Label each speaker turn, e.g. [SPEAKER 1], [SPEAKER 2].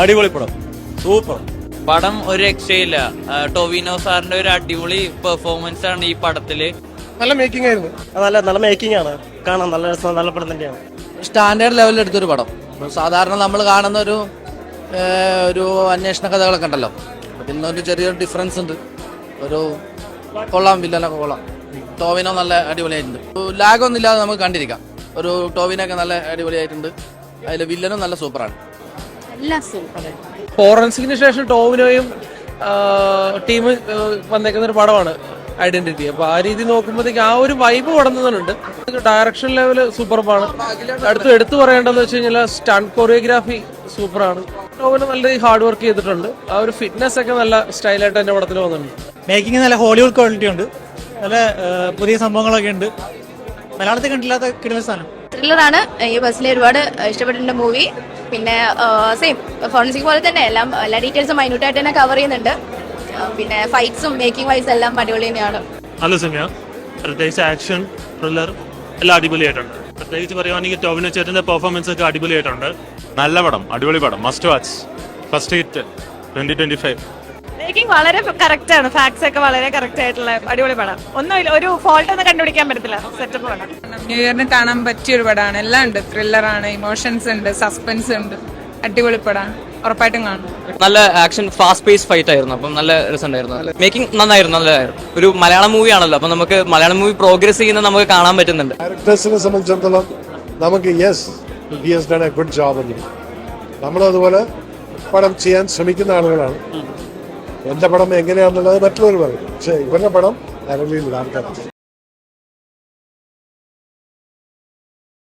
[SPEAKER 1] അടിപൊളി പടം, സൂപ്പർ
[SPEAKER 2] പടം. ഒരു രക്ഷയില്ല. ടൊവിനോ സാറിന്റെ ഒരു അടിപൊളി പെർഫോമൻസ് ആണ് ഈ പടത്തില്.
[SPEAKER 3] നല്ല മേക്കിംഗ് ആയിരുന്നു.
[SPEAKER 4] നല്ല മേക്കിംഗ് ആണ്, കാണാൻ നല്ല രസം, നല്ല പടം തന്നെയാണ്.
[SPEAKER 5] സ്റ്റാൻഡേർഡ് ലെവലിൽ എടുത്തൊരു പടം. സാധാരണ നമ്മൾ കാണുന്ന ഒരു അന്വേഷണ കഥകളൊക്കെ ഉണ്ടല്ലോ, അതിൽ നിന്നൊരു ചെറിയൊരു ഡിഫറൻസ് ഉണ്ട്. ഒരു കൊള്ളാം, വില്ലനൊക്കെ കൊള്ളാം. ടോവിനോ നല്ല അടിപൊളിയായിട്ടുണ്ട്. ലാഗൊന്നും ഇല്ലാതെ നമുക്ക് കണ്ടിരിക്കാം. ഒരു ടോവിനൊക്കെ നല്ല അടിപൊളിയായിട്ടുണ്ട്. അതിൽ വില്ലനും നല്ല സൂപ്പറാണ്.
[SPEAKER 3] ഫോറൻസിക്കിന് ശേഷം ടോവിനോയും ടീം വന്നേക്കുന്ന ഒരു പടമാണ് ഐഡന്റിറ്റി. അപ്പൊ ആ രീതി നോക്കുമ്പോഴത്തേക്ക് ആ ഒരു വൈബ് പടന്നുന്നുണ്ട്. ഡയറക്ഷൻ ലെവല് സൂപ്പർബാണ്. എടുത്തു പറയേണ്ടതെന്ന് വെച്ച് കഴിഞ്ഞാൽ സ്റ്റണ്ട് കൊറിയോഗ്രാഫി സൂപ്പറാണ്. ടോവിനോ നല്ല ഹാർഡ് വർക്ക് ചെയ്തിട്ടുണ്ട്. ആ ഒരു ഫിറ്റ്നസ് ഒക്കെ നല്ല സ്റ്റൈലായിട്ട് എന്റെ പടത്തിൽ വന്നിട്ടുണ്ട്.
[SPEAKER 4] മേക്കിംഗ് നല്ല ഹോളിവുഡ് ക്വാളിറ്റി ഉണ്ട്, നല്ല പുതിയ സംഭവങ്ങളൊക്കെ ഉണ്ട്. മലയാളത്തിൽ കണ്ടില്ലാത്ത കിടന്ന സാധനം.
[SPEAKER 6] ത്രില്ലറാണ്. ഈ ബസ്സിലെ ഒരുപാട് ഇഷ്ടപ്പെട്ടിട്ടുണ്ട് മൂവി. പിന്നെ സെയിം ഫോറൻസിക് പോലെ തന്നെ എല്ലാ ഡീറ്റെയിൽസും മൈന്യൂട്ടായിട്ട് തന്നെ കവർ ചെയ്യുന്നുണ്ട്. പിന്നെ ഫൈറ്റ്സും മേക്കിംഗ് വൈസ് എല്ലാം അടിപൊളി തന്നെയാണ്.
[SPEAKER 7] നല്ല സിനിമയാണ്. പ്രത്യേകിച്ച് ആക്ഷൻ, ത്രില്ലർ എല്ലാം അടിപൊളിയായിട്ടുണ്ട്. പ്രത്യേകിച്ച് പറയുവാണെങ്കിൽ ടോവിനോ ചേട്ടന്റെ പെർഫോമൻസ് ഒക്കെ അടിപൊളിയായിട്ടുണ്ട്.
[SPEAKER 1] നല്ല പടം, അടിപൊളി പടം, must watch. First hit 2025.
[SPEAKER 8] Making വളരെ കറക്റ്റ് ആണ്. ഫാക്ട്സ് ഒക്കെ വളരെ കറക്റ്റ് ആയിട്ടുള്ള അടിപൊളി പടം. ഒന്നും ഒരു ഫോൾട്ട് ഒന്നും കണ്ടുപിടിക്കാൻ പറ്റത്തില്ല. സെറ്റപ്പ് പടം.
[SPEAKER 9] ന്യൂ ഇയറിന് കാണാൻ പറ്റിയ ഒരു പടമാണ്. എല്ലാം ഉണ്ട്. ത്രില്ലറാണ്, ഇമോഷൻസ് ഉണ്ട്, സസ്പെൻസ് ഉണ്ട്. അടിപൊളി പടമാണ്, ഉറപ്പായിട്ടും കാണും.
[SPEAKER 2] നല്ല ആക്ഷൻ, ഫാസ്റ്റ് പേസ് ഫൈറ്റ് ആയിരുന്നു. അപ്പം നല്ല രസമുണ്ടായിരുന്നു. മേക്കിംഗ് നന്നായിരുന്നു, നല്ലതായിരുന്നു. ഒരു മലയാളം മൂവി ആണല്ലോ, അപ്പൊ നമുക്ക് മലയാളം മൂവി പ്രോഗ്രസ് ചെയ്യുന്നത് നമുക്ക് കാണാൻ പറ്റുന്നുണ്ട്.
[SPEAKER 3] ഡയറക്ടേഴ്സിനെ സംബന്ധിച്ചിടത്തോളം നമുക്ക് ഗുഡ് ജോബ് എന്ന് നമ്മളതുപോലെ പടം ചെയ്യാൻ ശ്രമിക്കുന്ന ആളുകളാണ്. എന്റെ പടം എങ്ങനെയാണെന്നുള്ളത് മറ്റുള്ളവർ പറയും. പക്ഷെ ഇവരുടെ പടം ആൾക്കാർ